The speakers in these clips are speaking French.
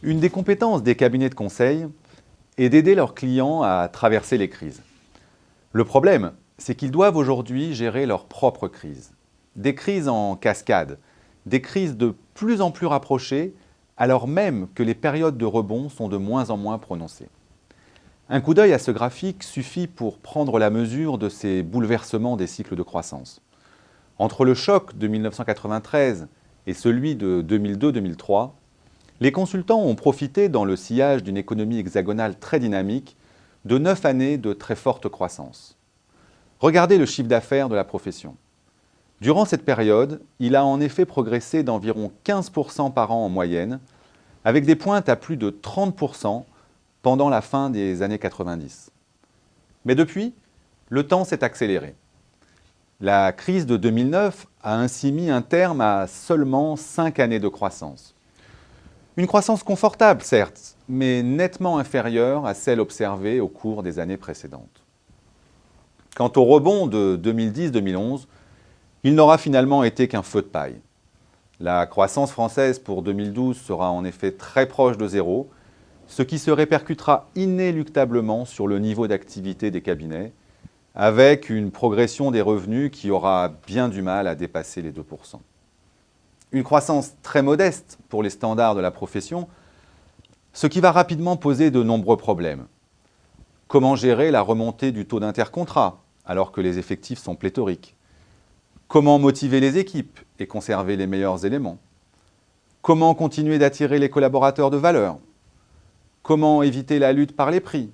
Une des compétences des cabinets de conseil est d'aider leurs clients à traverser les crises. Le problème, c'est qu'ils doivent aujourd'hui gérer leurs propres crises. Des crises en cascade, des crises de plus en plus rapprochées, alors même que les périodes de rebond sont de moins en moins prononcées. Un coup d'œil à ce graphique suffit pour prendre la mesure de ces bouleversements des cycles de croissance. Entre le choc de 1993 et celui de 2002-2003, les consultants ont profité, dans le sillage d'une économie hexagonale très dynamique, de 9 années de très forte croissance. Regardez le chiffre d'affaires de la profession. Durant cette période, il a en effet progressé d'environ 15% par an en moyenne, avec des pointes à plus de 30% pendant la fin des années 90. Mais depuis, le temps s'est accéléré. La crise de 2009 a ainsi mis un terme à seulement 5 années de croissance. Une croissance confortable, certes, mais nettement inférieure à celle observée au cours des années précédentes. Quant au rebond de 2010-2011, il n'aura finalement été qu'un feu de paille. La croissance française pour 2012 sera en effet très proche de zéro, ce qui se répercutera inéluctablement sur le niveau d'activité des cabinets, avec une progression des revenus qui aura bien du mal à dépasser les 2%. Une croissance très modeste pour les standards de la profession, ce qui va rapidement poser de nombreux problèmes. Comment gérer la remontée du taux d'intercontrat, alors que les effectifs sont pléthoriques? Comment motiver les équipes et conserver les meilleurs éléments? Comment continuer d'attirer les collaborateurs de valeur? Comment éviter la lutte par les prix?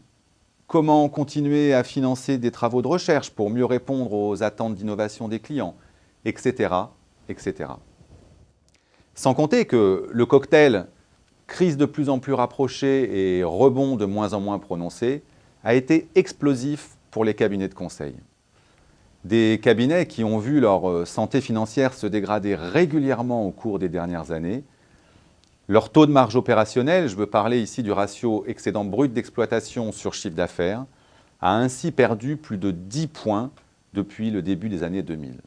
Comment continuer à financer des travaux de recherche pour mieux répondre aux attentes d'innovation des clients, etc., etc. Sans compter que le cocktail crise de plus en plus rapprochée et rebond de moins en moins prononcé a été explosif pour les cabinets de conseil. Des cabinets qui ont vu leur santé financière se dégrader régulièrement au cours des dernières années. Leur taux de marge opérationnelle, je veux parler ici du ratio excédent brut d'exploitation sur chiffre d'affaires, a ainsi perdu plus de 10 points depuis le début des années 2000.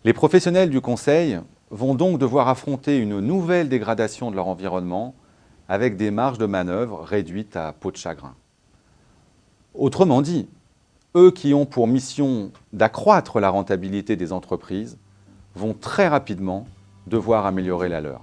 Les professionnels du conseil vont donc devoir affronter une nouvelle dégradation de leur environnement avec des marges de manœuvre réduites à peau de chagrin. Autrement dit, eux qui ont pour mission d'accroître la rentabilité des entreprises vont très rapidement devoir améliorer la leur.